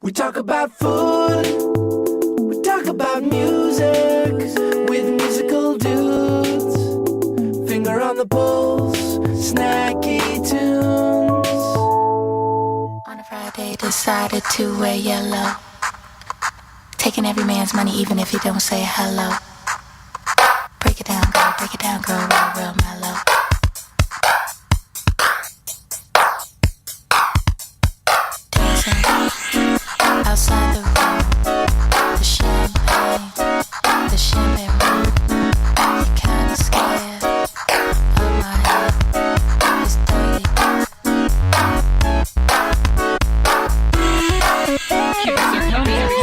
We talk about food, we talk about music, with musical dudes. Finger on the pulse, Snacky Tunes. On a Friday, decided to wear yellow. Taking every man's money, even if he don't say hello. Break it down, girl, real mellow. Dancing outside the room, the champagne room. You're kinda scared of my head, it's dirty. Saturday, I'm working.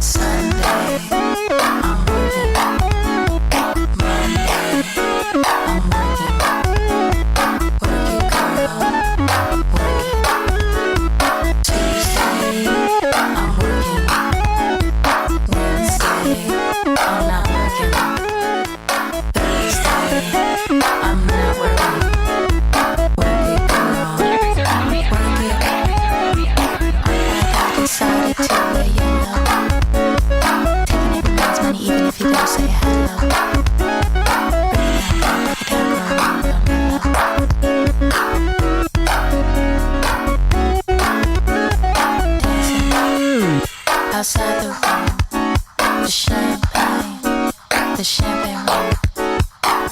Sunday, I'm working. Monday, I'm working. Work it, girl, work it. Tuesday, I'm working. Wednesday, I'm not working. Thursday, I'm not working. Work it, girl, work it. I decided to wear yellow. Taking every man's money, even if he don't say hello. Break it down, girl, real mellow. Dancing outside the room, the champagne room.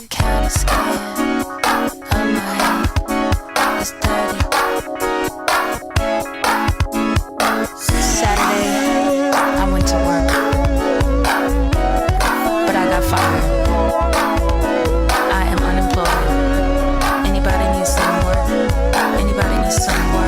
Kinda scared of my head, it's dirty. Saturday, I went to work, but I got fired. I am unemployed. Anybody needs some work? Anybody needs some work?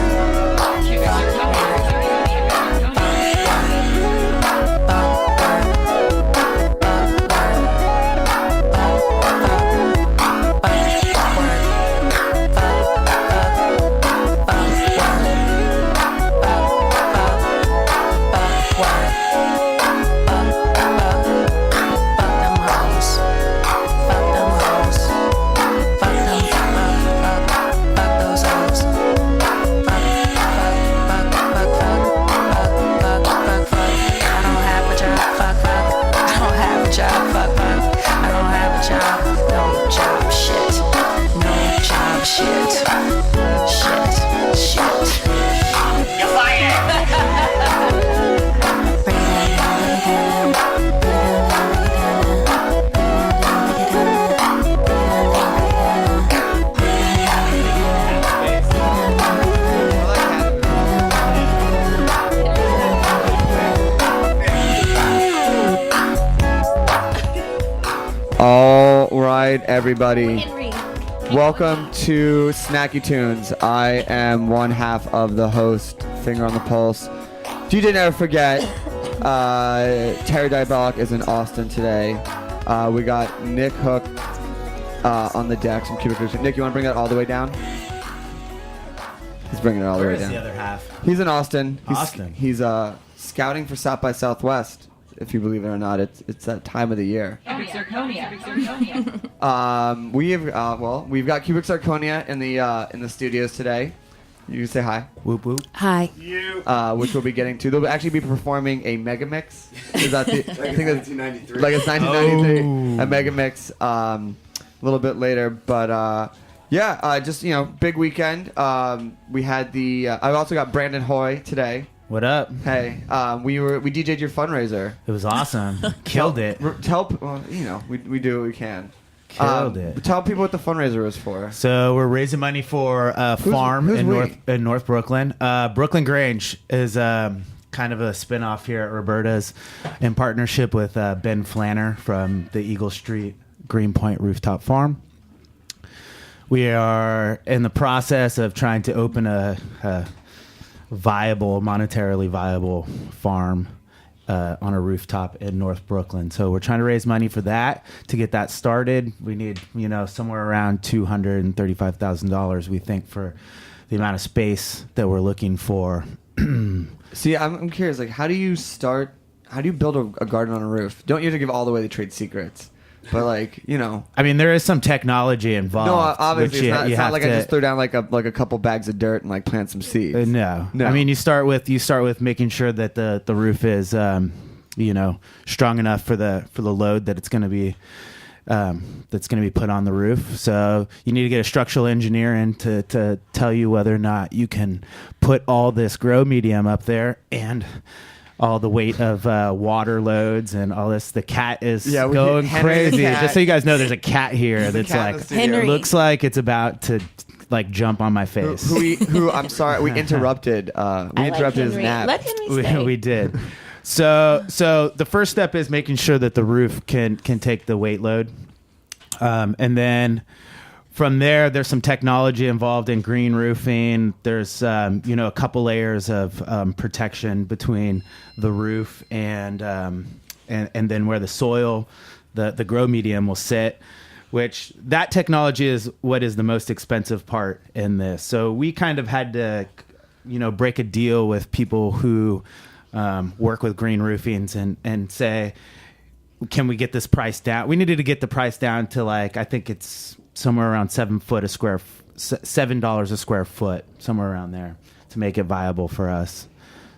All right, everybody. Welcome to Snacky Tunes. I am one half of the host, Finger on the Pulse. If you did never forget, Terry Diabolic is in Austin today. We got Nick Hook on the decks from Cubic Cruise. Nick, you want to bring that all the way down? He's bringing it all the way down. Where's the other half? He's in Austin. He's scouting for South by Southwest. If you believe it or not, it's that time of the year. Cubic zirconia. We've got Cubic Zirconia in the studios today. You say hi. Whoop whoop. Hi. Which we'll be getting to. They'll actually be performing a mega mix. Is that the? I think that's 1993. Like it's 1993. A mega mix. A little bit later, but just big weekend. We had the. I've also got Brandon Hoy today. What up? Hey, we DJ'd your fundraiser. It was awesome. Killed it. We do what we can. Killed it. Tell people what the fundraiser was for. So we're raising money for a farm in North Brooklyn. Brooklyn Grange is kind of a spinoff here at Roberta's in partnership with Ben Flanner from the Eagle Street Greenpoint Rooftop Farm. We are in the process of trying to open a monetarily viable farm on a rooftop in North Brooklyn. So we're trying to raise money for that. To get that started, we need, somewhere around $235,000, we think, for the amount of space that we're looking for. See, I'm curious, like, how do you build a garden on a roof? Don't you have to give all away the trade secrets? But like, you know, I mean, there is some technology involved. no, obviously which it's not like I to- just throw down like a couple bags of dirt and like plant some seeds. No. No. I mean, you start with making sure that the roof is strong enough for the load that it's going to be put on the roof. So you need to get a structural engineer in to tell you whether or not you can put all this grow medium up there and all the weight of water loads and all this. The cat is going crazy. Just so you guys know, there's a cat here that's like Henry. looks like it's about to like jump on my face. Who I'm sorry, we interrupted. We interrupted his Henry. nap. Let Henry stay. We did. So the first step is making sure that the roof can take the weight load, and then from there, there's some technology involved in green roofing. There's a couple layers of protection between the roof and then where the soil, the grow medium will sit. Which that technology is what is the most expensive part in this. So we kind of had to, break a deal with people who work with green roofings and say, can we get this price down? We needed to get the price down to like, I think it's somewhere around $7 a square foot, somewhere around there to make it viable for us.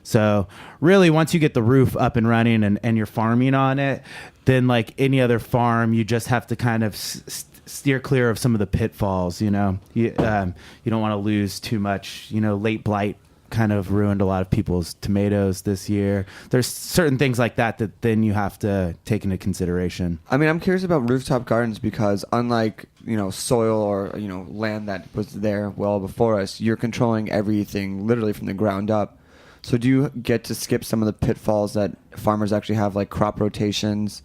So really, once you get the roof up and running and you're farming on it, then like any other farm, you just have to kind of steer clear of some of the pitfalls. You don't want to lose too much. Late blight kind of ruined a lot of people's tomatoes this year. There's certain things like that then you have to take into consideration. I mean, I'm curious about rooftop gardens because unlike, soil or, land that was there well before us, you're controlling everything literally from the ground up. So do you get to skip some of the pitfalls that farmers actually have, like crop rotations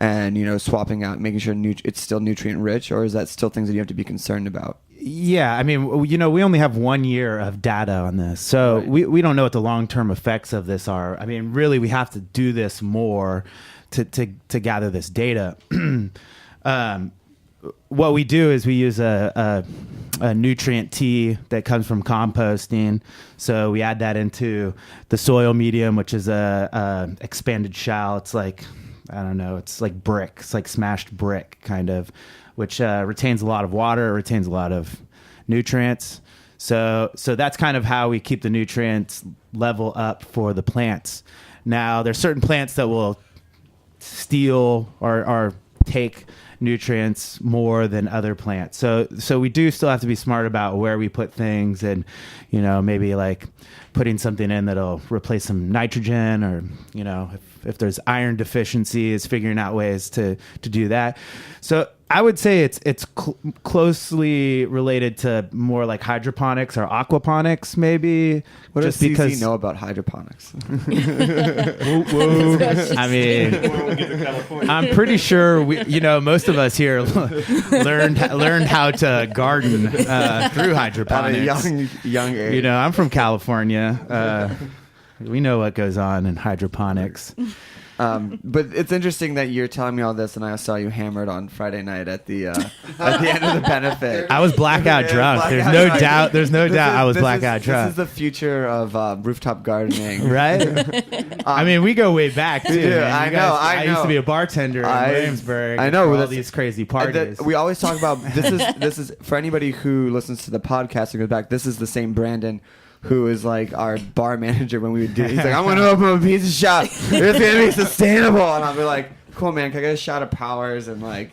and, swapping out, making sure it's still nutrient rich, or is that still things that you have to be concerned about? Yeah, I mean, we only have 1 year of data on this, so Right. we don't know what the long-term effects of this are. I mean, really, we have to do this more to gather this data. What we do is we use a nutrient tea that comes from composting. So we add that into the soil medium, which is a expanded shell. It's like, I don't know, it's like brick. It's like smashed brick kind of, which retains a lot of water, it retains a lot of nutrients. So that's kind of how we keep the nutrients level up for the plants. Now, there's certain plants that will steal or take nutrients more than other plants. So we do still have to be smart about where we put things and, maybe like putting something in that'll replace some nitrogen or, if there's iron deficiencies, figuring out ways to do that. So I would say it's closely related to more like hydroponics or aquaponics, maybe. What just does because CC know about hydroponics? I mean, I'm pretty sure most of us here learned how to garden through hydroponics. At a young age. I'm from California. We know what goes on in hydroponics. But it's interesting that you're telling me all this, and I saw you hammered on Friday night at the end of the benefit. I was blackout drunk. There's no doubt I was blackout drunk. This is the future of rooftop gardening, right? I mean, we go way back too. Yeah, man. I used to be a bartender in Williamsburg. I know for all that's- these crazy parties. We always talk about this is for anybody who listens to the podcast and goes back. This is the same Brandon who is like our bar manager when we would do it. He's like, I'm going to open a pizza shop. It's going to be sustainable. And I'll be like, cool, man. Can I get a shot of Powers and like,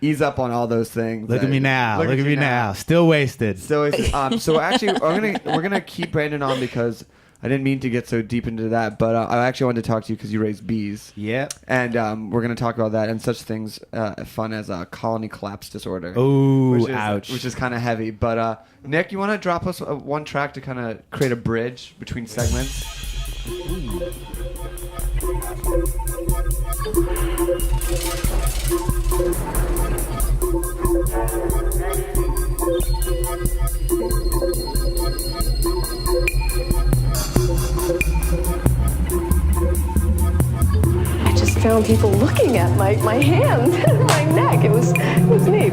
ease up on all those things. Look at me now. Look at me now. Still wasted. So actually, we're gonna keep Brandon on because I didn't mean to get so deep into that, but I actually wanted to talk to you because you raise bees. Yep. And we're going to talk about that and such things fun as colony collapse disorder. Oh, ouch. Which is kind of heavy. But Nick, you want to drop us one track to kind of create a bridge between segments? I just found people looking at my hands and my neck. It was neat.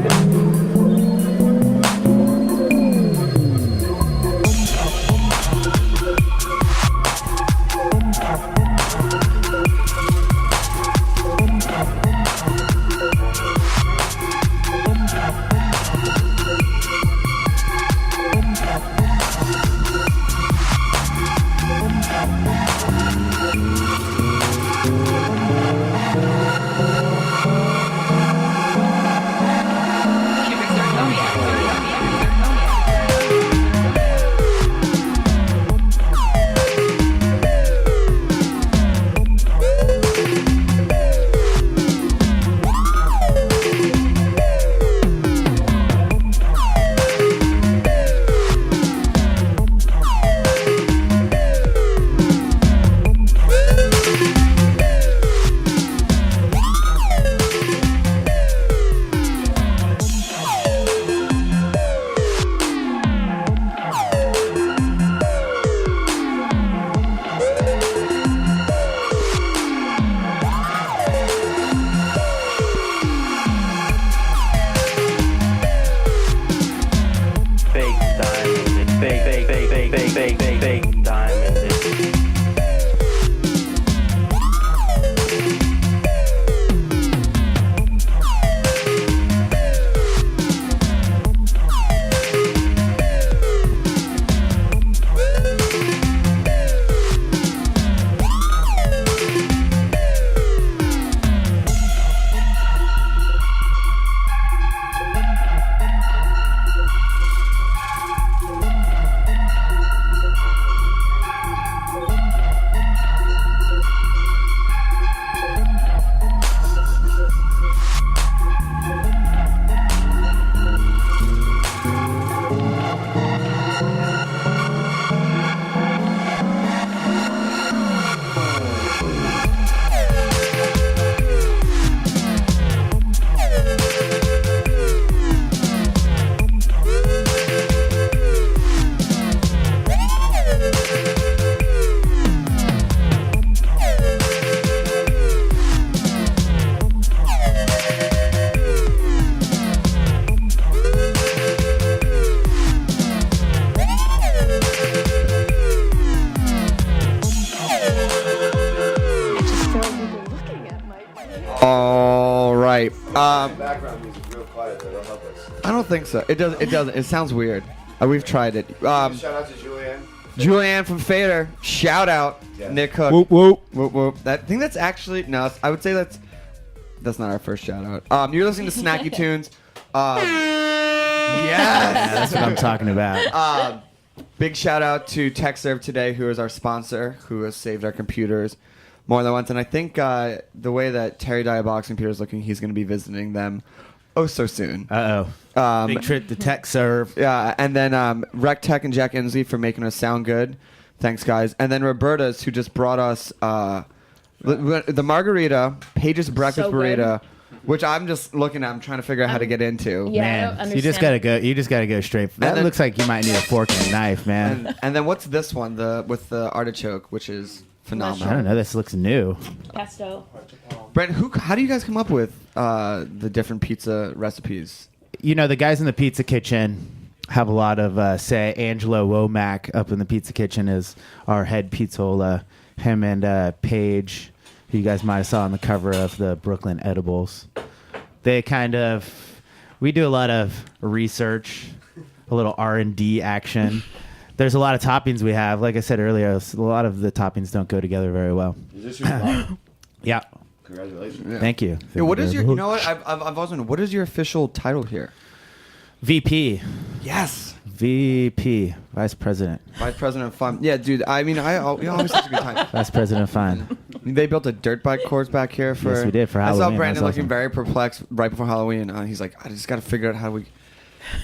fake diamond. All right. Background music real quiet. That'll help us. I don't think so. It doesn't. It doesn't. It sounds weird. We've tried it. Shout out to Julianne. Julianne from Fader. Shout out. Yeah. Nick Hook. Whoop whoop. Whoop, whoop. I think that's actually no. I would say that's not our first shout out. You're listening to Snacky Tunes. Yeah, that's what I'm talking about. Big shout out to TechServe today, who is our sponsor, who has saved our computers more than once. And I think the way that Terry Diabox computer is looking, he's going to be visiting them so soon. Big trip to Tech Serve. Yeah, and then Rec Tech and Jack Inslee for making us sound good. Thanks, guys. And then Roberta's, who just brought us the margarita, Paige's breakfast So good. burrito, which I'm just looking at. I'm trying to figure out how to get into. Yeah, I Man, don't so you just understand. gotta go. You just gotta go straight. That then- looks like you might need a fork and a knife, man. And then what's this one? With the artichoke, which is phenomenal. I don't know. This looks new. Pesto. Brent, how do you guys come up with the different pizza recipes? You know, the guys in the pizza kitchen have a lot of say. Angelo Womack up in the pizza kitchen is our head pizzola. Him and Paige, who you guys might have saw on the cover of the Brooklyn Edibles. They we do a lot of research, a little R&D action. There's a lot of toppings we have. Like I said earlier, a lot of the toppings don't go together very well. Is this your vlog? Yeah. Congratulations. Thank you. Yeah, what is your? You know what? I've always wondered. What is your official title here? VP. Yes. VP. Vice President. Vice President of Fun. Yeah, dude. I mean, we always such a good time. Vice President of Fun. They built a dirt bike course back here for. Yes, we did, for I saw Halloween. Brandon That was looking awesome. very perplexed right before Halloween. He's like, I just got to figure out how we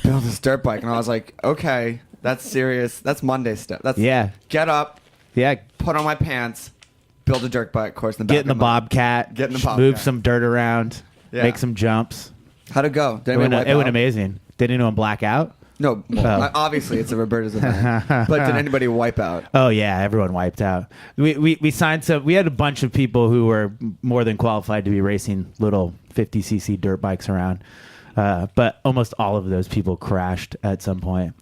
build this dirt bike, and I was like, okay, that's serious. That's Monday stuff. That's Yeah. Get up, Yeah. put on my pants, build a dirt bike course. In the Get back in the of my- Bobcat. Get in the Move Bobcat. some dirt around. Yeah. Make some jumps. How'd it go? Did It anybody went, wipe out? amazing. Did anyone black out? No, obviously it's a Roberta's event. But did anybody wipe out? Oh yeah, everyone wiped out. We signed some. We had a bunch of people who were more than qualified to be racing little 50cc dirt bikes around, but almost all of those people crashed at some point.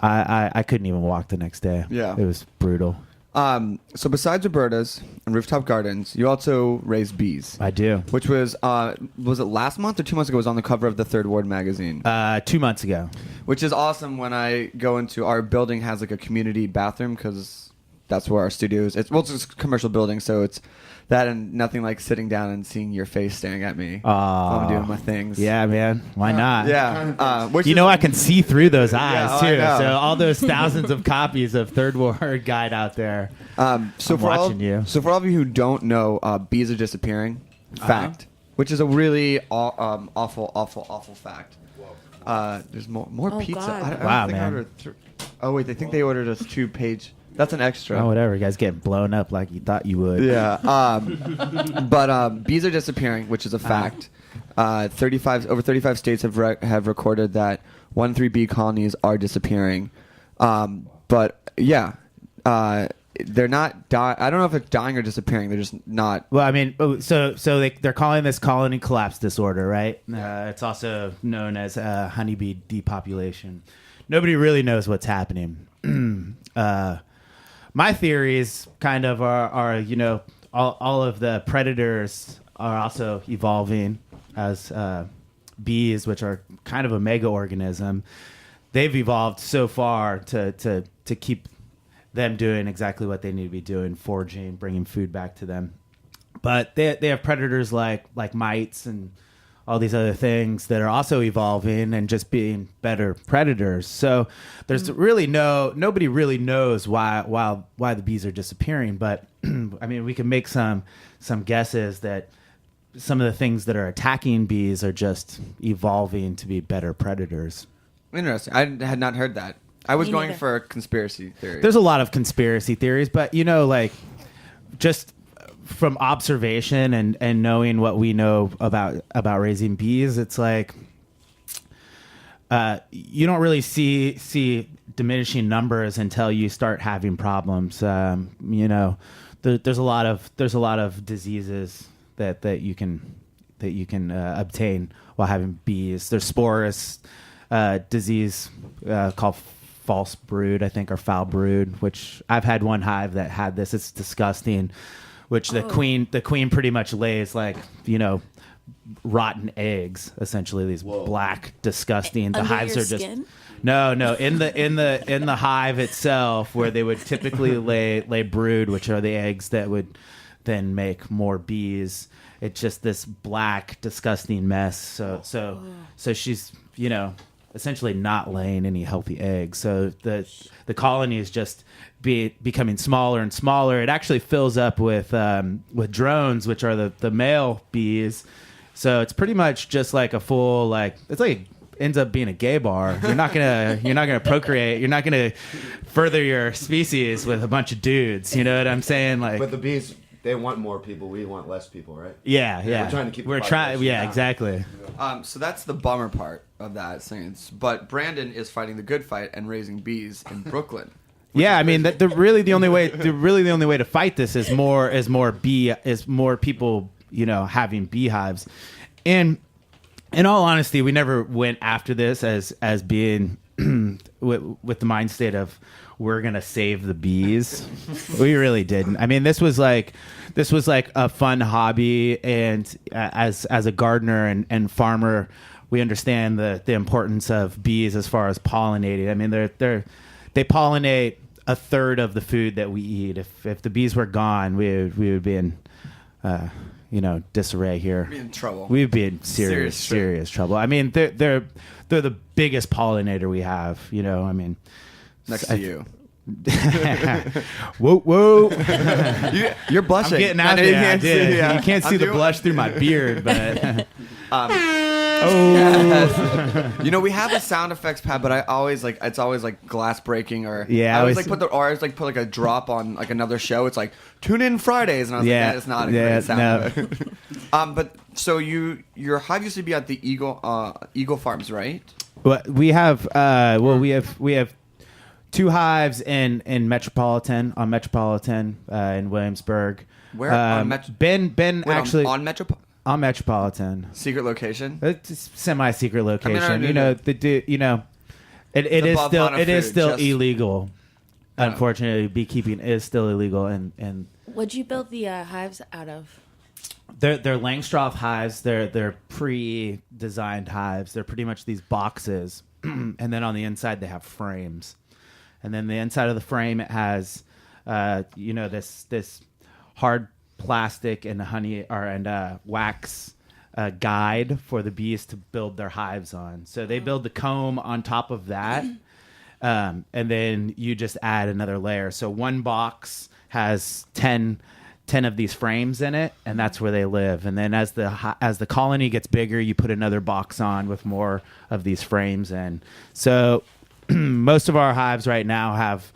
I couldn't even walk the next day. Yeah. It was brutal. So besides Roberta's and Rooftop Gardens, you also raise bees. I do. Which was it last month or 2 months ago? It was on the cover of the Third Ward magazine. 2 months ago. Which is awesome. When I go into our building, has like a community bathroom because that's where our studio is. It's a commercial building, so it's that and nothing like sitting down and seeing your face staring at me while I'm doing my things. Yeah, man. Why not? Yeah. Which You is- know I can see through those eyes I too. know. So all those thousands of copies of Third Ward Guide out there. So I'm for all, watching you. So for all of you who don't know, bees are disappearing. Fact. Which is a really awful fact. There's more Oh, pizza. God. I don't Wow, think I man. ordered oh wait, they think they ordered us 2-page. That's an extra. Oh, whatever. You guys getting blown up like you thought you would. Yeah. But bees are disappearing, which is a fact. Over 35 states have recorded that 1 in 3 bee colonies are disappearing. But yeah, they're not dying. I don't know if it's dying or disappearing. They're just not. Well, I mean, they're calling this colony collapse disorder, right? It's also known as honeybee depopulation nobody really knows what's happening. My theories kind of are all of the predators are also evolving as bees, which are kind of a mega organism. They've evolved so far to keep them doing exactly what they need to be doing, foraging, bringing food back to them. But they have predators like mites and all these other things that are also evolving and just being better predators. So there's really nobody really knows why the bees are disappearing. But I mean, we can make some guesses that some of the things that are attacking bees are just evolving to be better predators. Interesting. I had not heard that. I was Me going neither. for a conspiracy theory. There's a lot of conspiracy theories, but like just from observation and knowing what we know about raising bees, it's like you don't really see diminishing numbers until you start having problems. There's a lot of diseases that you can obtain while having bees. There's sporous disease called false brood, I think, or foul brood, which I've had one hive that had this. It's disgusting. Which the queen pretty much lays rotten eggs, essentially these black, disgusting. The Under hives your are just skin? no in the hive itself, where they would typically lay brood, which are the eggs that would then make more bees. It's just this black, disgusting mess. So she's essentially not laying any healthy eggs. So the colony is just becoming smaller and smaller. It actually fills up with drones, which are the male bees. So it's pretty much just like a full ends up being a gay bar. You're not gonna procreate. You're not gonna further your species with a bunch of dudes. You know what I'm saying? But the bees, they want more people. We want less people, right? Yeah. We're trying to keep the We're trying. population Yeah, down. exactly. So that's the bummer part of that sentence. But Brandon is fighting the good fight and raising bees in Brooklyn. Yeah, I mean, really the only way to fight this is more people, having beehives. And in all honesty, we never went after this as being with the mind state of we're gonna save the bees. We really didn't. I mean, this was like a fun hobby, and as a gardener and farmer, we understand the importance of bees as far as pollinating. I mean, they pollinate a third of the food that we eat. If the bees were gone, we would be in disarray here. Be in trouble. We'd be in serious trouble. I mean, they're the biggest pollinator we have. I mean, Next to you. whoa! You're blushing. I'm getting out I know there. you can't see, yeah. You can't see I'm the doing- blush through my beard, but Yes. We have a sound effects pad, but I always it's always like glass breaking or Yeah, I always I always put like a drop on like another show. It's like tune in Fridays, and I was Yeah. like, that is not a Yeah, great sound. But so your hive used to be at the Eagle Farms, right? But we have we have two hives in Metropolitan in Williamsburg. Where on Ben Wait, actually on Metro on Metropolitan. secret location. It's a semi-secret location. I mean, It is above still Hana it is food, still just- illegal. Unfortunately, beekeeping is still illegal, and What'd you build the hives out of? they're Langstroth hives. They're pre-designed hives. They're pretty much these boxes, and then on the inside they have frames, and then the inside of the frame it has, this hard plastic and wax guide for the bees to build their hives on. So they build the comb on top of that, and then you just add another layer. So one box has 10 of these frames in it, and that's where they live. And then as the colony gets bigger, you put another box on with more of these frames in. So most of our hives right now have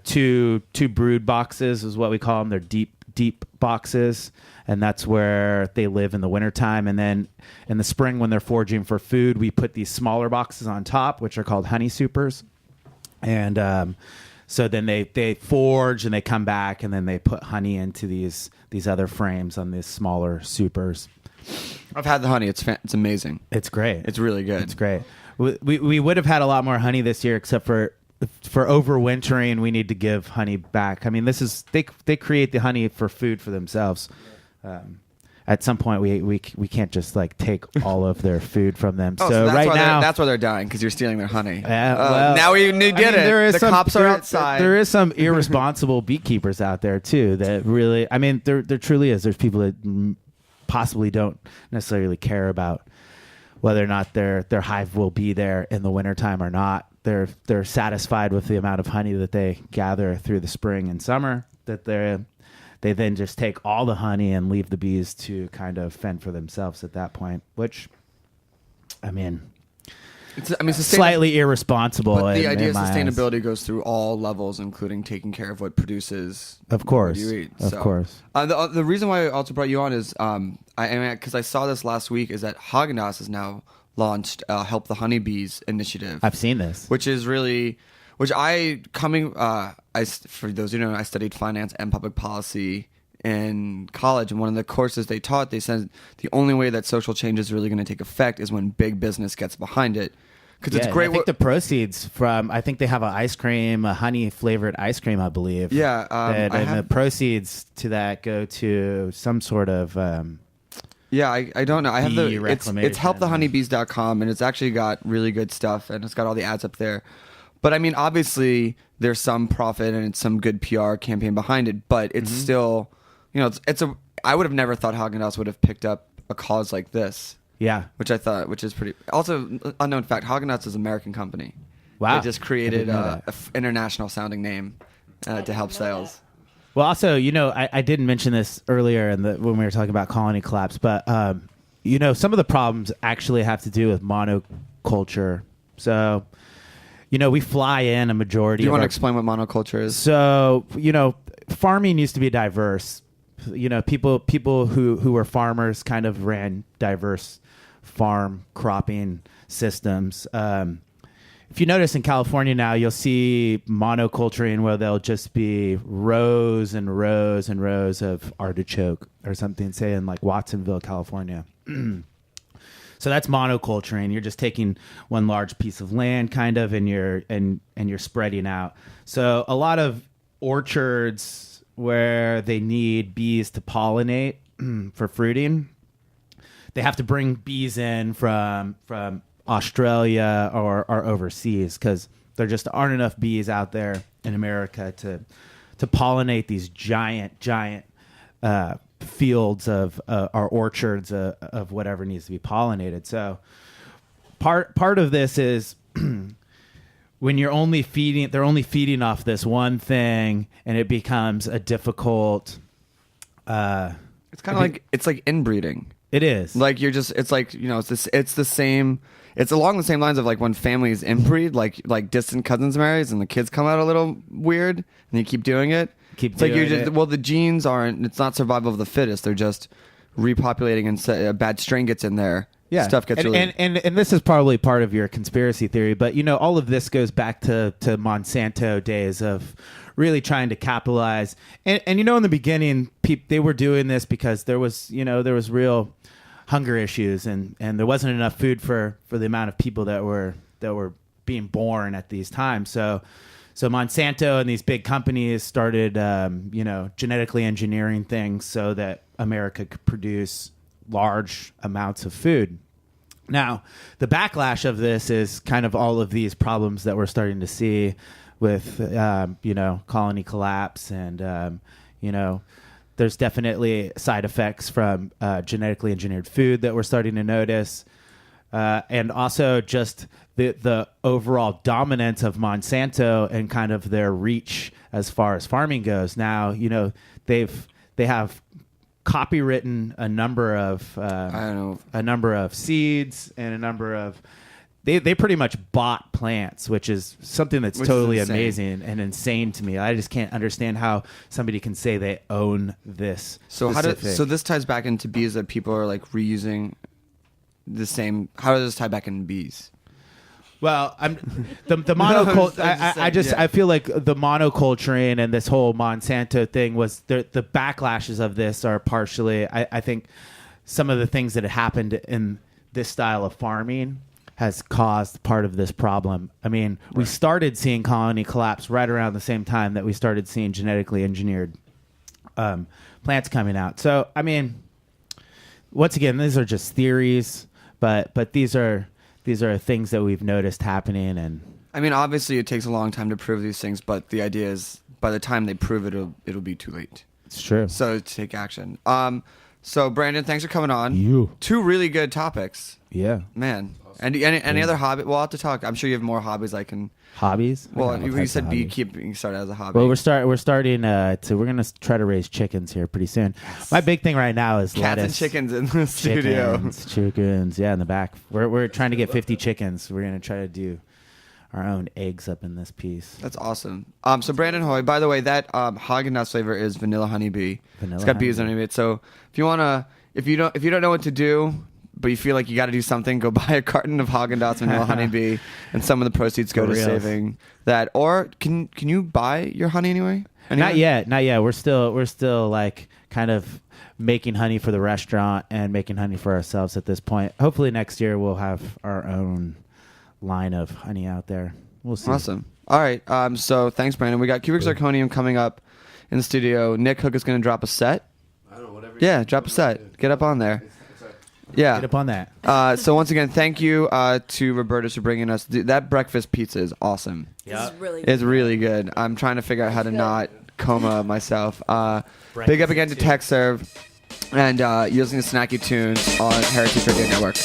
two brood boxes is what we call them. They're deep boxes, and that's where they live in the wintertime. And then in the spring when they're foraging for food, we put these smaller boxes on top, which are called honey supers. And so then they forage and they come back, and then they put honey into these other frames on these smaller supers. I've had the honey. It's amazing. It's great. It's really good. It's great. we would have had a lot more honey this year, except for overwintering. We need to give honey back. I mean, this is they create the honey for food for themselves. At some point, we can't just like take all of their food from them. Oh, so that's right why now, that's why they're dying, because you're stealing their honey. well, now we get it. The cops are outside. There is some irresponsible beekeepers out there too that really. I mean, there truly is. There's people that possibly don't necessarily care about whether or not their hive will be there in the wintertime or not. They're satisfied with the amount of honey that they gather through the spring and summer. That they then just take all the honey and leave the bees to kind of fend for themselves at that point, which, I mean, slightly irresponsible. But the idea in of my sustainability eyes. goes through all levels, including taking care of what produces. Of course, what you eat. of course. The reason why I also brought you on is because I saw this last week, is that Haagen-Dazs has now launched Help the Honeybees initiative. I've seen this, which is really, for those who don't know, I studied finance and public policy in college, and one of the courses they taught, they said the only way that social change is really going to take effect is when big business gets behind it. Because it's great. I think the proceeds from, I think they have a honey flavored ice cream, I believe. Yeah. And the proceeds to that go to some sort of. I don't know. I have it's helpthehoneybees.com, and it's actually got really good stuff, and it's got all the ads up there. But I mean, obviously, there's some profit and it's some good PR campaign behind it, but it's still, I would have never thought Haagen-Dazs would have picked up a cause like this. Yeah. Which is pretty. Also, unknown fact, Haagen-Dazs is an American company. Wow. They just created an international sounding name to help sales. Well, also, I didn't mention this earlier when we were talking about colony collapse, but, some of the problems actually have to do with monoculture. So, we fly in a majority. Do you want to explain what monoculture is? So, farming used to be diverse. People who were farmers kind of ran diverse farm cropping systems. If you notice in California now, you'll see monoculturing where there'll just be rows and rows and rows of artichoke or something, say in like Watsonville, California. So that's monoculturing. You're just taking one large piece of land, kind of, and you're spreading out. So a lot of orchards where they need bees to pollinate for fruiting, they have to bring bees in from Australia or overseas because there just aren't enough bees out there in America to pollinate these giant fields of our orchards of whatever needs to be pollinated. So part of this is when they're only feeding off this one thing, and it becomes a difficult. It's kind of like it's like inbreeding. It is like it's like it's the same. It's along the same lines of like when families inbreed, like distant cousins marries and the kids come out a little weird, and you keep doing it. The genes aren't. It's not survival of the fittest. They're just repopulating, and a bad strain gets in there. Yeah, stuff gets and this is probably part of your conspiracy theory, but all of this goes back to Monsanto days of really trying to capitalize. And in the beginning, they were doing this because there was real hunger issues, and there wasn't enough food for the amount of people that were being born at these times. So Monsanto and these big companies started, genetically engineering things so that America could produce large amounts of food. Now, the backlash of this is kind of all of these problems that we're starting to see with, colony collapse and, there's definitely side effects from genetically engineered food that we're starting to notice. And also just the overall dominance of Monsanto and kind of their reach as far as farming goes. Now, they have copywritten a number of seeds and a number of they pretty much bought plants, which is something that's totally amazing and insane to me. I just can't understand how somebody can say they own this. So this ties back into bees, that people are like reusing the same. How does this tie back into bees? Well, the monoculture. I feel like the monoculturing and this whole Monsanto thing was the backlashes of this are partially. I think some of the things that had happened in this style of farming has caused part of this problem. I mean, we started seeing colony collapse right around the same time that we started seeing genetically engineered plants coming out. So, I mean, once again, these are just theories, but these are things that we've noticed happening. And I mean, obviously, it takes a long time to prove these things, but the idea is by the time they prove it, it'll be too late. It's true. So take action. So Brandon, thanks for coming on. You. 2 really good topics. Yeah. Man. And any other hobby? We'll have to talk. I'm sure you have more hobbies I can. Hobbies? Well, you said beekeeping started as a hobby. Well, we're starting we're gonna try to raise chickens here pretty soon. Yes. My big thing right now is cats lettuce. And chickens in the studio. Chickens, yeah, in the back. We're trying to get 50 chickens. We're gonna try to do our own eggs up in this piece. That's awesome. So Brandon Hoy, by the way, that Haagen-Dazs flavor is vanilla honeybee. It's got bees underneath it. So if you don't know what to do, but you feel like you got to do something, go buy a carton of Haagen-Dazs vanilla honeybee, and some of the proceeds go to saving that. Or can you buy your honey anyway? Not yet. We're still like kind of making honey for the restaurant and making honey for ourselves at this point. Hopefully next year we'll have our own line of honey out there. We'll see. Awesome. All right. So thanks, Brandon. We got Cubic Zirconium coming up in the studio. Nick Hook is going to drop a set. I don't know, whatever. Yeah, drop a set. Get up on there. Yeah. Get up on that. So once again, thank you to Roberta for bringing us. That breakfast pizza is awesome. Yeah. It's really good. I'm trying to figure out how to not coma myself. Big up again to TechServe and you're listening to Snacky Tunes on Heritage Radio Network.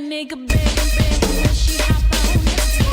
Nigga beg and beg when she hop on.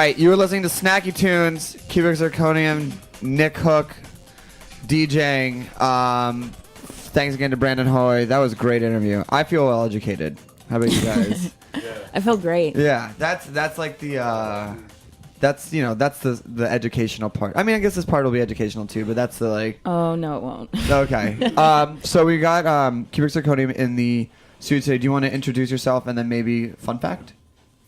right, you were listening to Snacky Tunes, Cubic Zirconium, Nick Hook, DJing. Thanks again to Brandon Hoy. That was a great interview. I feel well educated. How about you guys? I feel great. Yeah, that's like the that's the educational part. I mean, I guess this part will be educational too, but that's the like. Oh no, it won't. Okay. So we got Cubic Zirconium in the studio today. Do you want to introduce yourself and then maybe fun fact?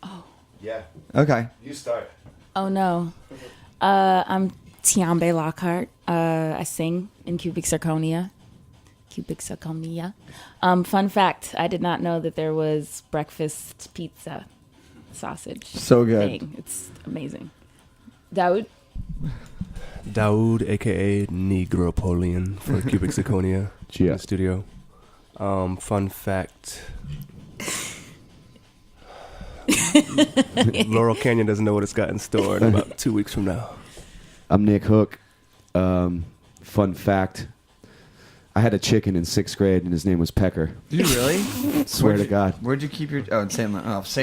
Oh. Yeah. Okay. You start. Oh no. I'm Tiambe Lockhart. I sing in Cubic Zirconia. Fun fact: I did not know that there was breakfast pizza sausage. So good. Thing. It's amazing. Daoud. Daoud, aka Negropolian for Cubic Zirconia in the studio. Fun fact. Laurel Canyon doesn't know what it's got in store in about 2 weeks from now. I'm Nick Hook. Fun fact. I had a chicken in 6th grade, and his name was Pecker. Did you really? Swear to God. Where'd you keep your? Oh, in St.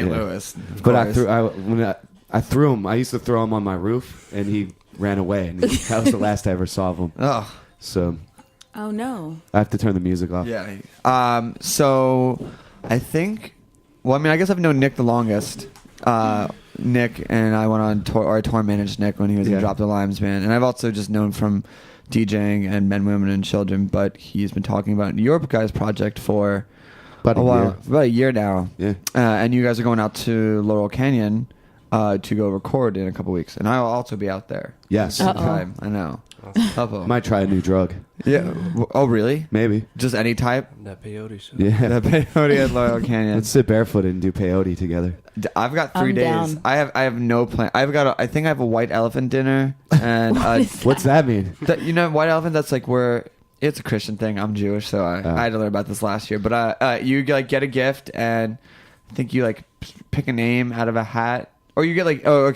Louis. But I threw him. I used to throw him on my roof, and he ran away. And that was the last I ever saw of him. Oh. So. Oh no. I have to turn the music off. Yeah. So, I think. Well, I mean, I guess I've known Nick the longest. Nick and I went on tour, or I tour managed Nick when he was in Drop the Limes band, and I've also just known from DJing and Men, Women, and Children. But he's been talking about your guys' project for about a year now. Yeah. And you guys are going out to Laurel Canyon to go record in a couple weeks, and I'll also be out there. Yes. Time. I know. Might try a new drug. Yeah. Oh, really? Maybe. Just any type? That peyote show. Yeah. That peyote at Laurel Canyon. Let's sit barefoot and do peyote together. I've got 3 I'm days. down. I have no plan. I think I have a white elephant dinner and What's that mean? White elephant. That's like where it's a Christian thing. I'm Jewish, so I had to learn about this last year. But you like get a gift, and I think you like pick a name out of a hat. Or you get like, now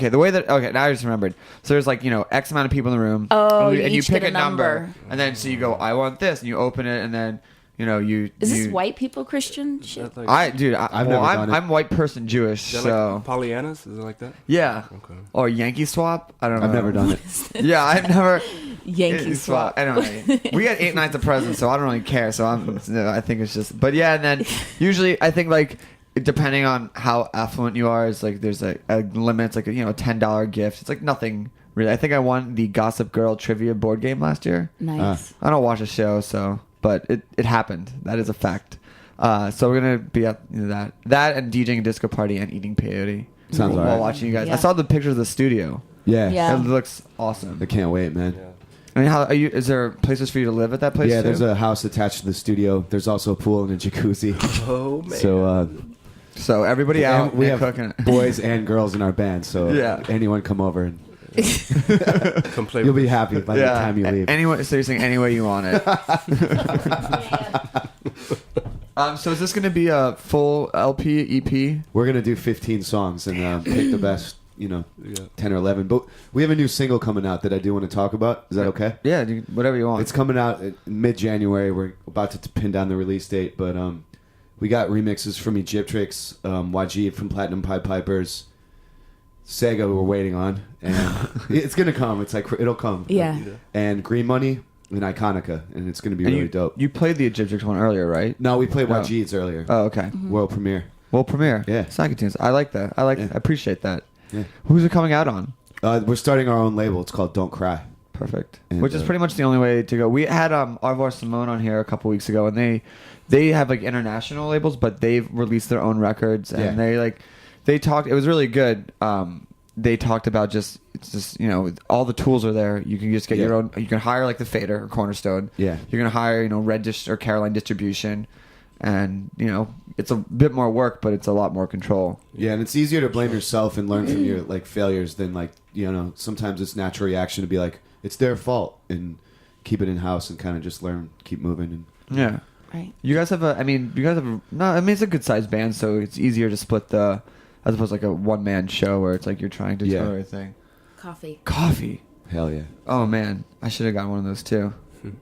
I just remembered. So there's like, X amount of people in the room. Oh, and you you each pick get a a number. number. And then so you go, I want this, and you open it, and then you. Is this white people Christian shit? I've never done it. I'm white person Jewish, Is that so like Pollyannas? Is it like that? yeah. Okay. Or Yankee swap. I don't know. I've never done it. Yeah, I've never. Yankee swap. Anyway, we got 8 nights of presents, so I don't really care. So I think it's just. But yeah, and then usually I think like. Depending on how affluent you are, it's like there's a limit. It's like a $10 gift. It's like nothing really. I think I won the Gossip Girl trivia board game last year. Nice. I don't watch a show, but it happened. That is a fact. So we're gonna be at that and DJing a disco party and eating peyote. Sounds while alright. watching you guys. Yeah. I saw the pictures of the studio. Yeah. Yeah. It looks awesome. I can't wait, man. Yeah. I mean, how are you? Is there places for you to live at that place? Yeah, too? there's a house attached to the studio. There's also a pool and a jacuzzi. Oh, man. So everybody out. we and have cooking. boys and girls in our band, so Yeah. anyone come over and Complete. you'll be happy by the time you leave. So you're saying any way you want it. So is this going to be a full LP, EP? We're gonna do 15 songs and pick the best, 10 or 11. But we have a new single coming out that I do want to talk about. Is that okay? Yeah, whatever you want. It's coming out in mid-January. We're about to pin down the release date, but we got remixes from Egyptrix, YG from Platinum Pied Pipers, Sega we're waiting on, and it's gonna come. It's like it'll come. Yeah. And Green Money and Iconica, and it's gonna be really dope. You played the Egyptrix one earlier, right? No, we played Oh. YG's earlier. Oh, okay. World premiere. World premiere. Yeah. Snacky Tunes. I like that. I appreciate that. Yeah. Who's it coming out on? We're starting our own label. It's called Don't Cry. Perfect. And, Which is pretty much the only way to go. We had Arvar Simone on here a couple weeks ago, and they have like international labels, but they've released their own records, and they talked. It was really good. They talked about it's just all the tools are there. You can just get your own. You can hire like the Fader or Cornerstone. Yeah. You're gonna hire Red or Caroline Distribution, and it's a bit more work, but it's a lot more control. Yeah, and it's easier to blame yourself and learn from your failures than sometimes it's natural reaction to be like it's their fault and keep it in house and kind of just learn, keep moving. And Yeah. Right. You guys have it's a good sized band, so it's easier to split as opposed to like a one man show where it's like you're trying to do everything. Coffee. Hell yeah. Oh man, I should have got one of those too.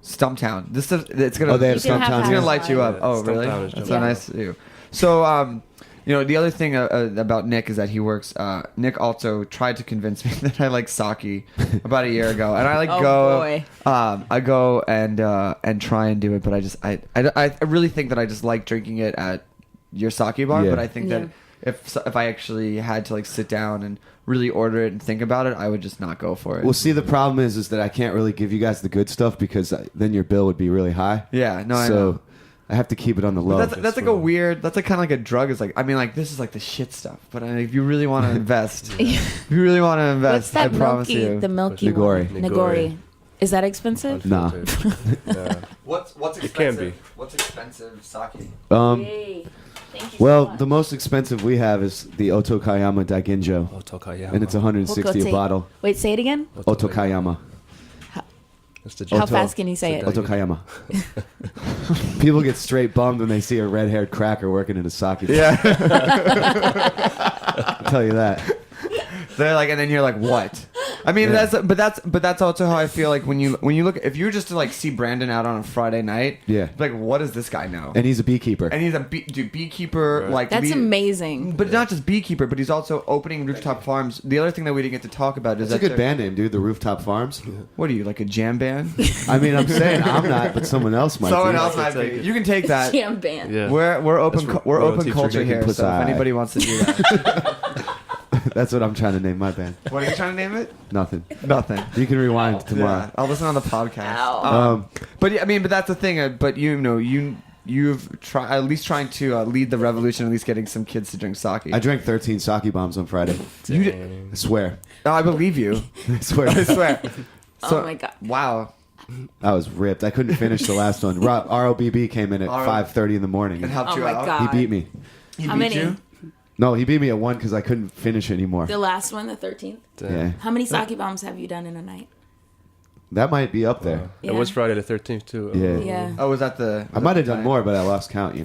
Stumptown. It's gonna. Oh, they have You can have Stumptown. It's here? gonna light you up. Yeah, Oh really? Stumptown is That's dope. so nice of you. So You know, the other thing about Nick is that he works. Nick also tried to convince me that I like sake about a year ago, and I like boy. I go and try and do it, but I really think that I just like drinking it at your sake bar. Yeah. But I think that if I actually had to like sit down and really order it and think about it, I would just not go for it. Well, see, the problem is that I can't really give you guys the good stuff because then your bill would be really high. Yeah, no, I so know. I have to keep it on the low. That's like a weird. That's like kind of like a drug. It's like, I mean, like this is like the shit stuff. But if you really want to invest, if you really want to invest, What's that I promise milky? you. The milky Nagori. one. Nagori. Is that expensive? Nah. What's expensive? It can be. What's expensive sake? Yay. Thank you Well, so much. the most expensive we have is the Otokayama Daiginjo, Otokayama. and it's 160 a Okote. bottle. Wait, say it again. Otokayama. That's the How Oto. fast can you say it? Otokayama. People get straight bummed when they see a red-haired cracker working in a sake bar. Yeah. I'll tell you that. They're like, and then you're like, what? I mean, Yeah. that's also how I feel like when you look, if you were just to like see Brandon out on a Friday night, Yeah. like, what does this guy know? And he's a beekeeper. And he's a beekeeper, like That's amazing. But not just beekeeper, but he's also opening rooftop farms. The other thing that we didn't get to talk about is That's a that good band name, dude. The Rooftop Farms. What are you, like a jam band? I mean, I'm saying I'm not, but someone else might. Someone be. else might be. You can take that. Jam band. Yeah. We're open. That's We're royalty open for culture drinking here. So if Pussai. anybody wants to do that, That's what I'm trying to name my band. what are you trying to name it? Nothing. Nothing. You can rewind tomorrow. Yeah, I'll listen on the podcast. Ow. But yeah, I mean, but that's the thing. But you've tried at least trying to lead the revolution, at least getting some kids to drink sake. I drank 13 sake bombs on Friday. You did. I swear. No, I believe you. I swear. I swear. Oh my God. Wow. I was ripped. I couldn't finish the last one. ROBB came in at 5:30 in the morning. It helped Oh you my out. God. He beat me. He How beat many? you? No, he beat me at 1 because I couldn't finish anymore. The last one, the 13th. Yeah, How many sake bombs have you done in a night? that might be up there. It was Friday the 13th too. Yeah. Yeah. Oh, was that the? I might have done more, but I lost count. You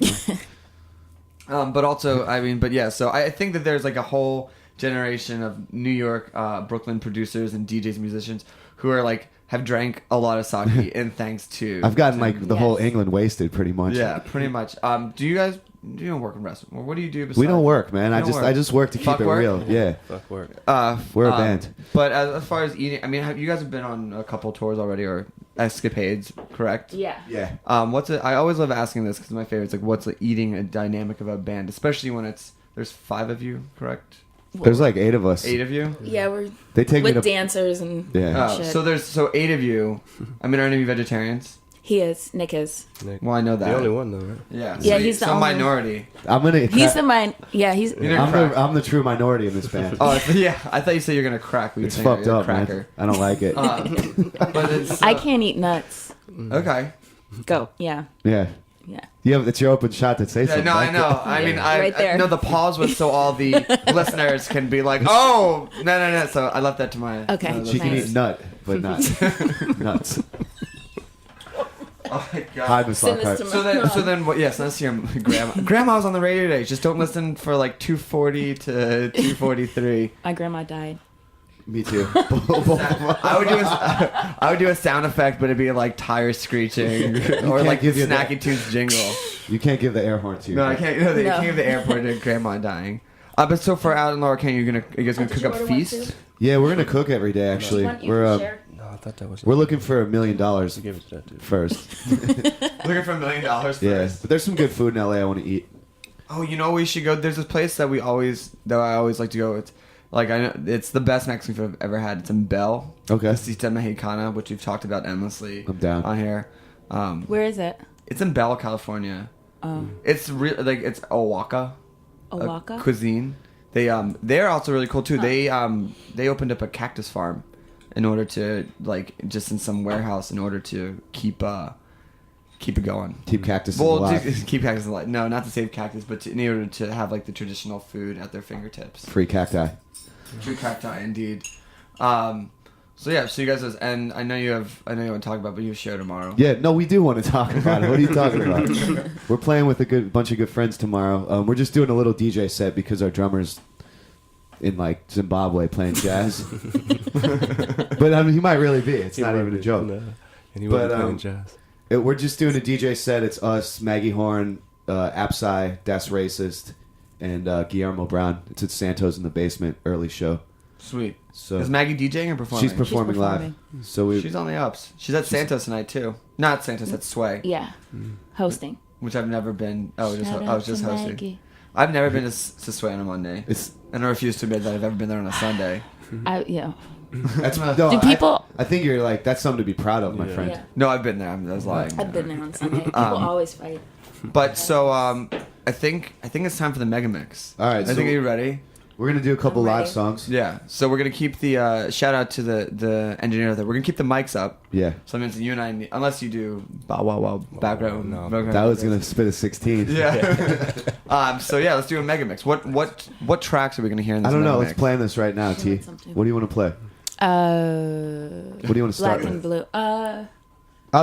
know. But also, I mean, but yeah. So I think that there's like a whole generation of New York, Brooklyn producers and DJs and musicians who are like have drank a lot of sake, and thanks to I've gotten like the whole Yes. England wasted pretty much. yeah, pretty much. Do you guys? Do you don't work in restaurant? Or what do you do? Besides? We don't work, man. I You don't just work. I just work to keep Fuck it work? real. Yeah. Fuck work. We're a band. But as far as eating, I mean, have you guys have been on a couple tours already or escapades? Correct. Yeah. Yeah. What's it? I always love asking this because my favorite is like, what's the eating a dynamic of a band, especially when there's 5 of you, correct? There's like 8 of us. 8 of you. Yeah, we're They take me with to dancers and Yeah. Oh, shit. so 8 of you. I mean, are any of you vegetarians? He is. Nick is. Nick. Well, I know that. The only one though, right? Yeah. Yeah, so he's the some only- minority. I'm gonna. He's the mine. Yeah, he's. You're gonna crack. I'm the true minority in this band. Oh yeah, I thought you said you're gonna crack. But It's you're saying fucked you're a up, man. cracker. I don't like it. But it's, I can't eat nuts. Okay. Go. Yeah. Yeah. Yeah. Yeah, it's your open shot to say Yeah, something. no, I like know. that. I mean, Right there. I know the pause was so all the listeners can be like, "Oh, no." So I left that to my. Okay. She can Nice. eat nut, but not nuts. Oh my god. Hi, Miss Send this Lockhart. to So then, what? Yes, let's hear grandma. Grandma's on the radio today. Just don't listen for like 240 to 243. My grandma died. Me too. I would do a sound effect, but it'd be like tires screeching or can't like the give you Snacky Tunes jingle. You can't give the air horn to you. No, I can't. No, you No. can't give the airport to grandma dying. But so for out in Lower Canyon, you guys gonna cook up feast? Yeah, we're gonna cook every day. Actually, we're No, I thought that was. we're looking for $1 million Give it to that dude. first. Looking for $1 million first. Yeah, but there's some good food in LA I want to eat. Oh, you know we should go. There's this place that I always like to go. It's like I know it's the best Mexican food I've ever had. It's in Bell. Okay. Cita Mexicana, which we've talked about endlessly. I'm down. On here. Where is it? It's in Bell, California. Oh. It's like it's Oaxaca. Oaxaca? Cuisine. They're also really cool too. They opened up a cactus farm in order to like just in some warehouse in order to keep it going. Keep cactus Well, alive. to keep cactus alive. No, not to save cactus, but in order to have like the traditional food at their fingertips. Free cacti. True cacti, indeed. So yeah, so you guys, and I know you want to talk about, but you have a show tomorrow. Yeah, no, we do want to talk about it. What are you talking about? We're playing with a bunch of good friends tomorrow. We're just doing a little DJ set because our drummer's in like Zimbabwe playing jazz. But I mean, he might really be. It's not even a joke. No. And he was playing jazz. We're just doing a DJ set. It's us, Maggie Horn, Apsai, Das Racist, and Guillermo Brown. It's at Santos in the basement. Early show. Sweet. So is Maggie DJing or performing? She's performing live. So she's on the ups. She's at Santos tonight too. Not Santos. At Sway. Yeah, hosting. Which I've never been. I was just hosting. Maggie. I've never been to Sway on a Monday. And I refuse to admit that I've ever been there on a Sunday. That's no, Do people? I think you're like that's something to be proud of, my friend. Yeah. No, I've been there. I was lying. I've been there on Sunday. People always fight. But so I think it's time for the mega mix. All right. I think are you ready? We're gonna do a couple I'm live ready. songs. Yeah. So we're gonna keep the shout out to the engineer there. We're gonna keep the mics up. Yeah. So that means you and I, unless you do bow wow wow background. no. background That was gonna spit a 16. Yeah. So yeah, let's do a mega mix. What tracks are we gonna hear in this? I don't know. mega Let's mix? plan this right now, T. something. What do you want to play? What do you want to start Black and with? blue. I'll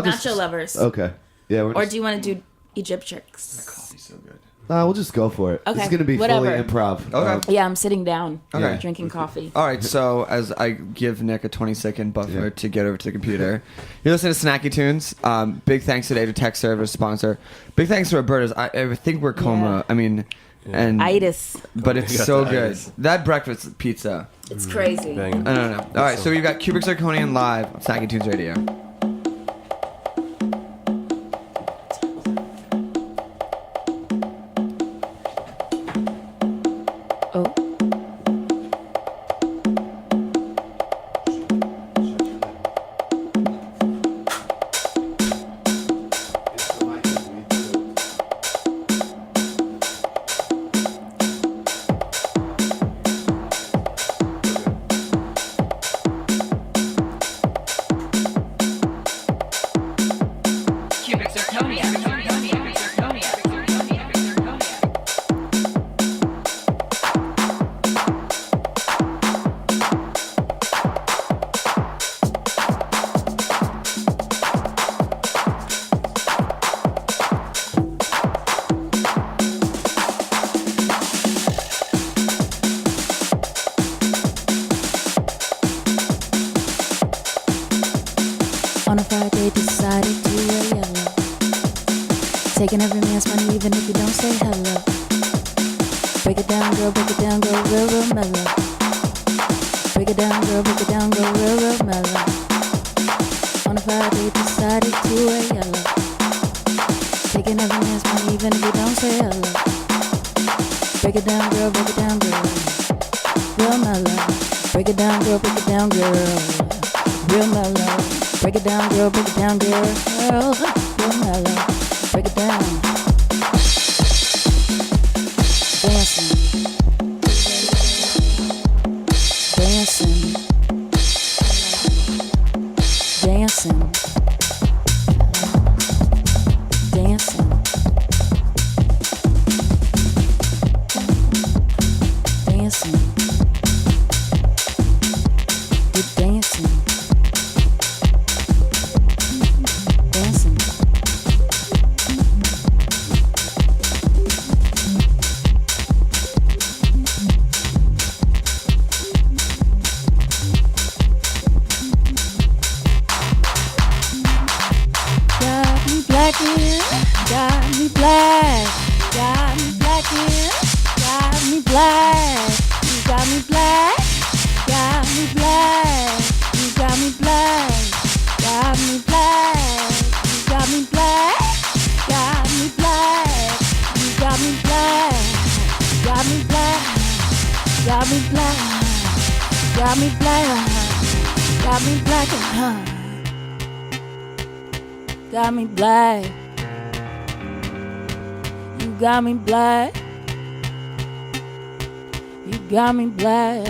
Nacho lovers. Okay. Yeah. Or do you want to do Egypt tricks? Coffee's so good. We'll just go for it. Okay, It's gonna be whatever. fully improv. Okay. Yeah, I'm sitting down. Okay. Drinking coffee. All right, so as I give Nick a 20-second buffer Yeah. to get over to the computer, you're listening to Snacky Tunes. Big thanks to Data Tech Service sponsor. Big thanks to Roberta's. I think we're coma. Yeah. I mean, and Itis. but it's You got so the good. itis. That breakfast pizza. It's crazy. Banging. I don't know. All right, so we've got Cubic Zirconian live on Snacky Tunes Radio. Oh. Cubic zirconia. Cubic zirconia. On a Friday, decided to wear yellow. Taking every man's money, even if you don't say hello. Break it down, girl, real, real mellow. Break it down, girl, real, real mellow. On a Friday, decided to wear yellow. Taking every man's money, even if you don't say hello. Break it down, girl, real mellow. Break it down, girl, real mellow. Break it down, girl, real mellow. Break it down. Dancing. Dancing. Dancing. Dancing. Dancing. You're dancing. Dancing. Got me black in, got me black, got me black in, got me black, you got me black, got me black, you got me black, got me black, you got me black, got me black, you got me black, got me black, got me black, got me black, got me black, got me black. You got me black. You got me black.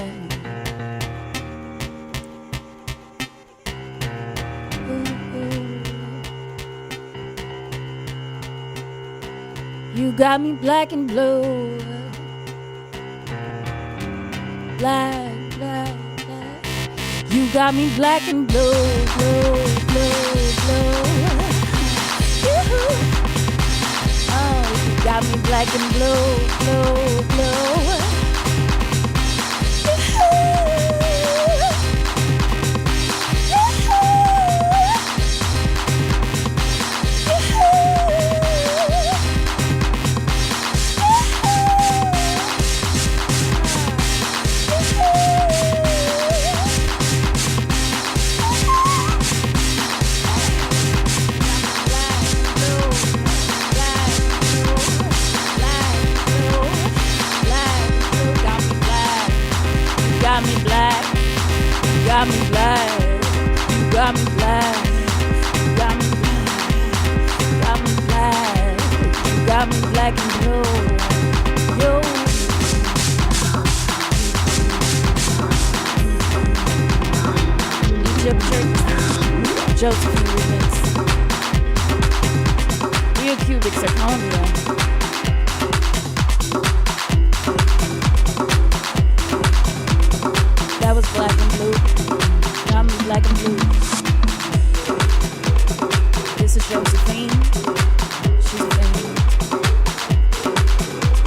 You got me black and blue. Black, black, black. You got me black and blue, blue, blue, blue. Oh, you got me black and blue, blue, blue. black. Got me black. Got me black and blue. Yo. Egypt tricks. Josephine remix. Real cubic zirconia. That was black and blue. Got me black and blue. This is Josephine. She's a thing.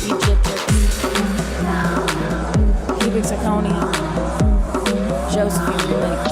Egypt. Cubic zirconia. Josephine remix.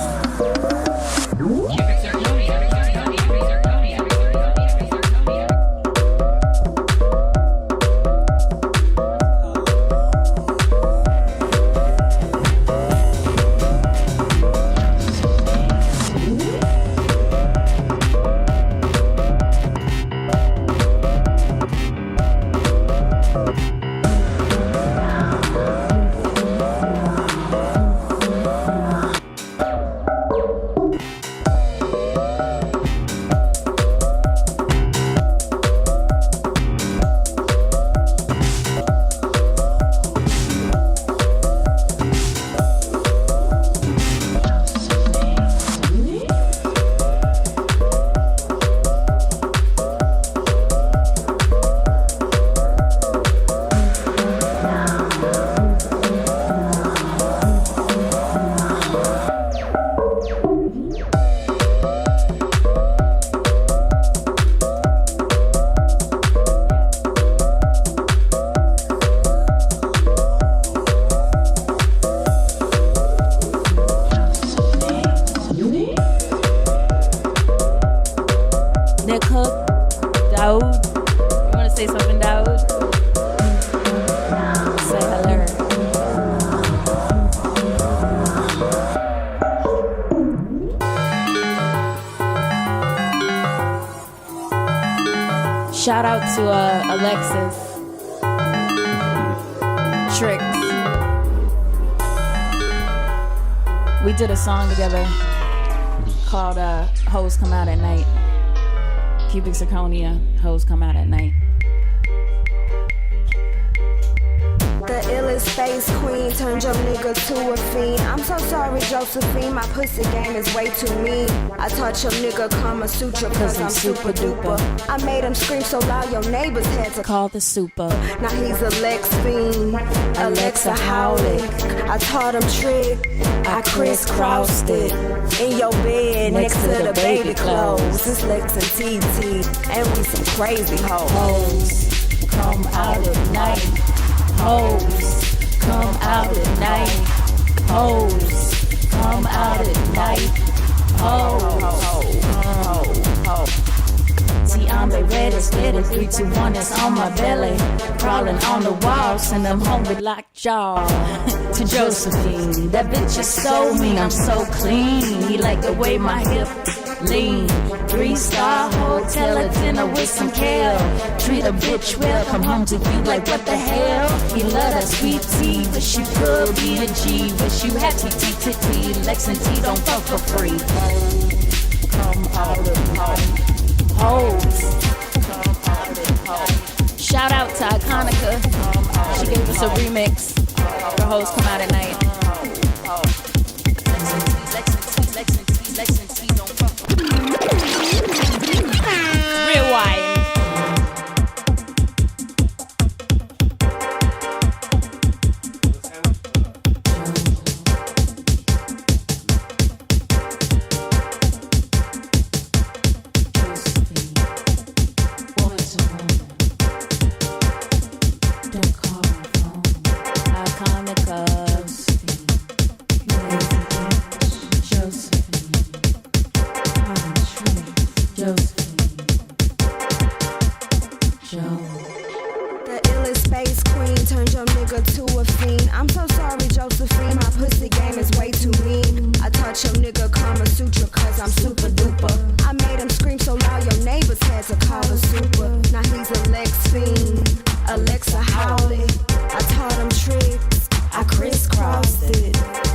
Shout out to Alexis Tricks. We did a song together called Hoes Come Out at Night. Cubic Zirconia, Hoes Come Out at Night. The illest face queen turned your nigga to a fiend. I'm so sorry, Josephine, my pussy game is way too mean. I taught your nigga Kama Sutra cause I'm super duper. I made him scream so loud your neighbors had to call the super. Now he's a Lex fiend, Alexa Howlick. I taught him trick, I crisscrossed it. In your bed next to the baby clothes. It's Lex and TT, and we some crazy hoes. Hoes come out at night. Hoes come out at night. Hoes come out at night. Hoes. See, I'm the reddest, steady 3, 2, 1, that's on my belly. Crawling on the wall, send them home with locked jaw. To Josephine, that bitch is so mean, I'm so clean. He like the way my hip lean. 3-star hotel, a dinner with some kale. Treat a bitch well, come home to you like what the hell. He love that sweet tea, wish you could be a G. Wish you had T. Lex and T don't fuck for free. Come out of home. Hoes. Shout out to Iconica. She gave us a remix for Hoes Come Out at Night. Rewind.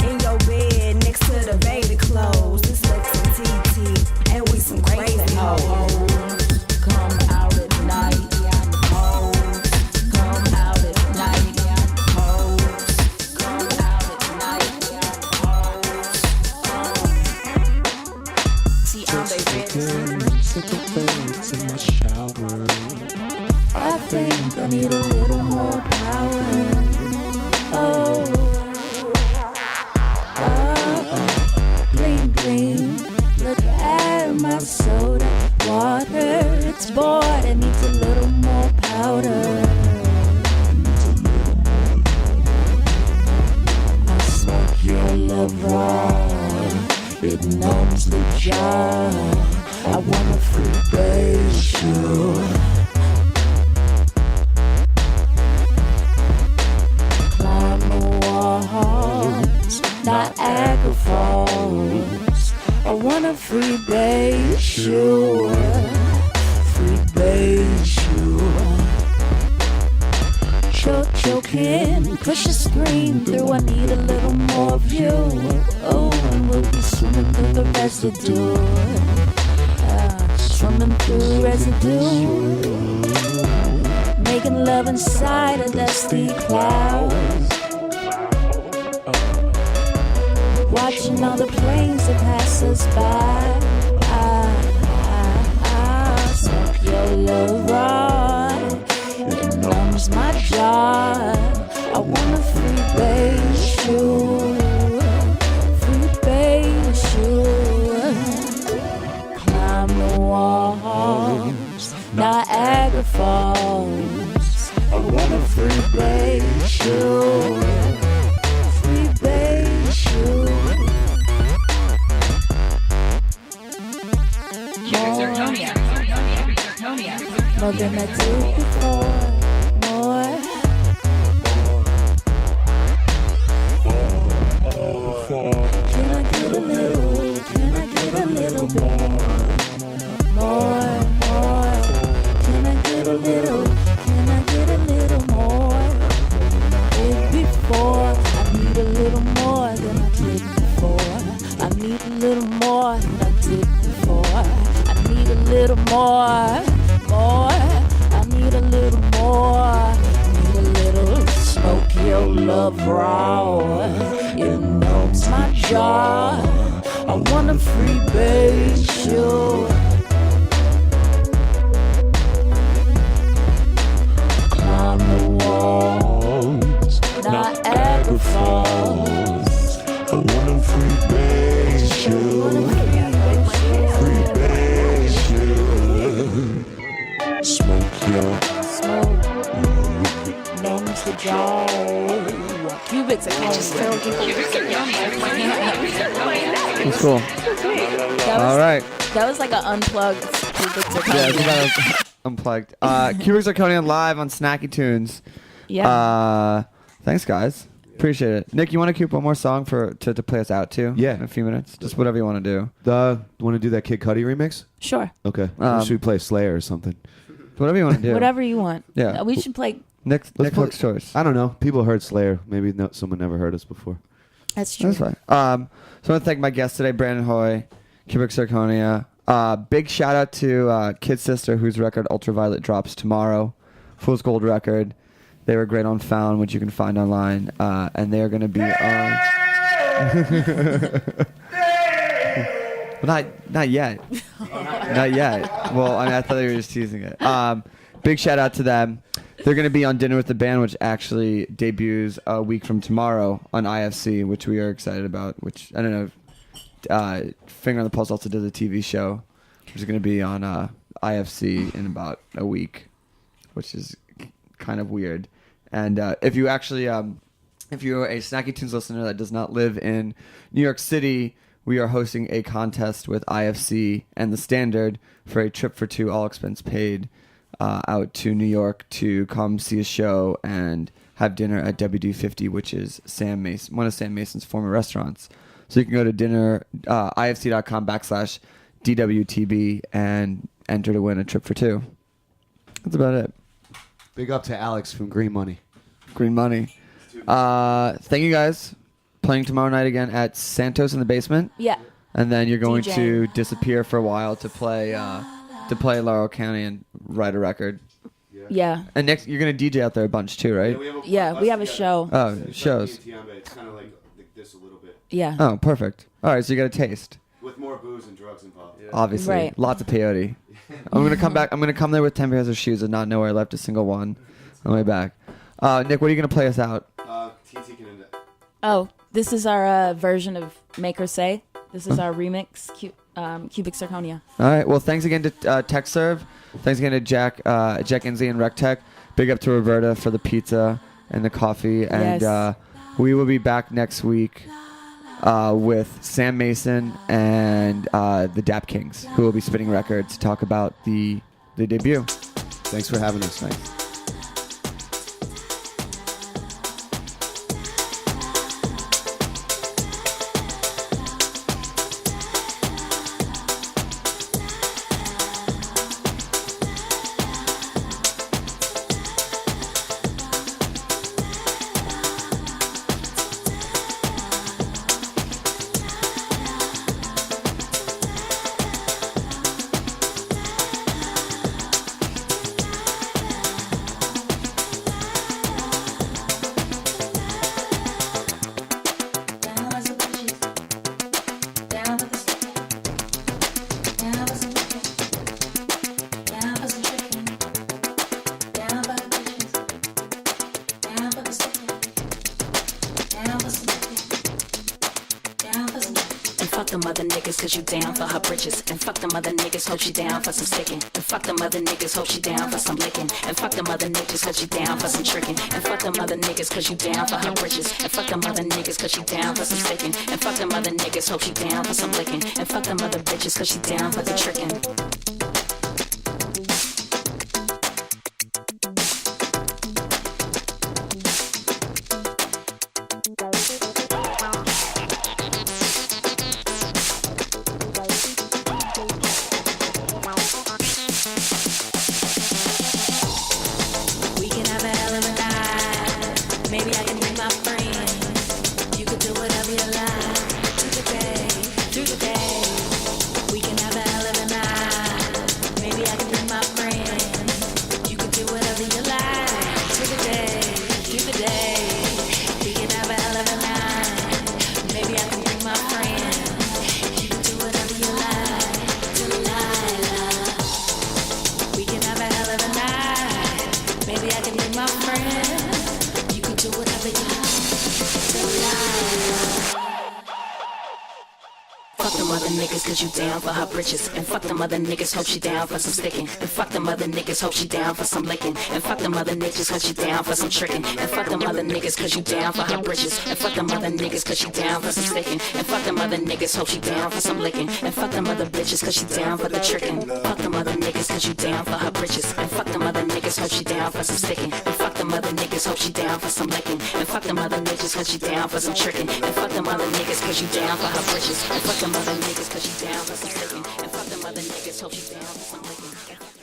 In your bed next to the baby clothes. This Lex and TT. Cigarettes in my shower. I think I need a little more power. Oh, green, green. Look at my soda water. It's bored. It needs a little more powder. I smoke your love raw. It numbs the jaw. I wanna freebase you. Climb the walls, Niagara Falls. I wanna freebase you. Freebase you. Choking, push a screen through. I need a little more of you. Oh, and we'll be swimming through the residue. Swimming through residue. Making love inside a dusty cloud. Watching all the planes that pass us by. Smoke your love rod. It numbs my jaw. I wanna freebase you. Freebase you. Climb the walls, Niagara Falls. I wanna freebase you. Freebase you. More than I did before. More. Can I get a little? Can I get a little bit more? More. Can I get a little? Can I get a little more? Did before. I need a little more than I did before. I need a little more than I did before. I need a little more. More. I need a little more. Need a little smoke your love raw. It numbs my jaw. I wanna freebase you. Climb the walls, Niagara Falls. I wanna freebase you. Freebase you. Smoke your smoke. Numbs the jaw. Cubics at home. It's cool. All right. That was like an unplugged Cubics at home. Yeah, that was unplugged. Cubic Zirconian live on Snacky Tunes. Yeah. Thanks, guys. Appreciate it. Nick, you want to keep one more song to play us out to? Yeah. In a few minutes? Just whatever you want to do. Want to do that Kid Cudi remix? Sure. Okay. Should we play Slayer or something? Whatever you want to do. Whatever you want. Yeah. We should play. Nick's choice. I don't know. People heard Slayer. Maybe someone never heard us before. That's true. That's fine. So I want to thank my guest today, Brandon Hoy, Cubic Zirconia. Big shout out to Kid Sister, whose record Ultraviolet drops tomorrow. Fool's Gold record. They were great on Found, which you can find online. And they are going to be on... Well, not yet. Not yet. Well, I thought they were just teasing it. Big shout out to them. They're going to be on Dinner with the Band, which actually debuts a week from tomorrow on IFC, which we are excited about. Which, I don't know, Finger on the Pulse also does a TV show, which is going to be on IFC in about a week, which is kind of weird. And if you're a Snacky Tunes listener that does not live in New York City, we are hosting a contest with IFC and The Standard for a trip for two, all expense paid, out to New York to come see a show and have dinner at WD50, which is one of Sam Mason's former restaurants. So you can go to ifc.com/DWTB and enter to win a trip for two. That's about it. Big up to Alex from Green Money. Green Money. Thank you guys. Playing tomorrow night again at Santos in the basement. Yeah. And then you're going DJing. to disappear for a while to play Laurel County and write a record. Yeah. And next, you're going to DJ out there a bunch too, right? Yeah, we have a show. Oh, shows. It's kind of like this a little bit. Yeah. Oh, perfect. All right, so you got a taste. With more booze. booze and drugs involved. Obviously, Right. lots of peyote. I'm gonna come back. I'm gonna come there with 10 pairs of shoes and not know where I left a single one on the way back. Nick, what are you gonna play us out? TT can end it. Oh, this is our version of Make Her Say. This is our remix, Cubic Zirconia. All right. Well, thanks again to TechServe. Thanks again to Jack Inslee and RecTech. Big up to Roberta for the pizza and the coffee. And Yes. we will be back next week with Sam Mason and the Dap Kings, who will be spinning records to talk about the debut. Thanks for having us, Mike. Fuck them other niggas cause you down for her britches. And fuck them other niggas, hope she down for some sticking. And fuck them other niggas, hope she down for some licking. And fuck them other niggas cause you down for some tricking. And fuck them other niggas cause you down for her britches. And fuck them other niggas cause she down for some sticking. And fuck them other niggas, hope she down for some licking. And fuck them other bitches cause she down for the tricking. Maybe I can bring my friend. You could do whatever you like. Through the day. We can have a hell of a night. Maybe I can bring my friend. You could do whatever you like. Through the day. We can have a hell of a night. Maybe I can bring my friend. You could do whatever you like. Delilah. We can have a hell of a night. Maybe I can bring my friend. Do whatever you like. Fuck them other niggas cause you down for her britches. And fuck them other niggas, hope she down for some sticking. And fuck them other niggas, hope she down for some licking. And fuck them other niggas cause you down for some tricking. And fuck them other niggas cause you down for her britches. And fuck them other niggas cause she down for some sticking. And fuck them other niggas, hope she down for some licking. And fuck them other bitches cause she down for the tricking. Fuck them other niggas cause you down for her britches. And fuck them other niggas, hope she down for some sticking. And fuck them other niggas, hope she down for some licking. And fuck them other niggas cause she down for some tricking. And fuck them other niggas cause you down for her britches. And fuck them other niggas cause she down for some sticking. And fuck them other niggas, hope she down for some licking.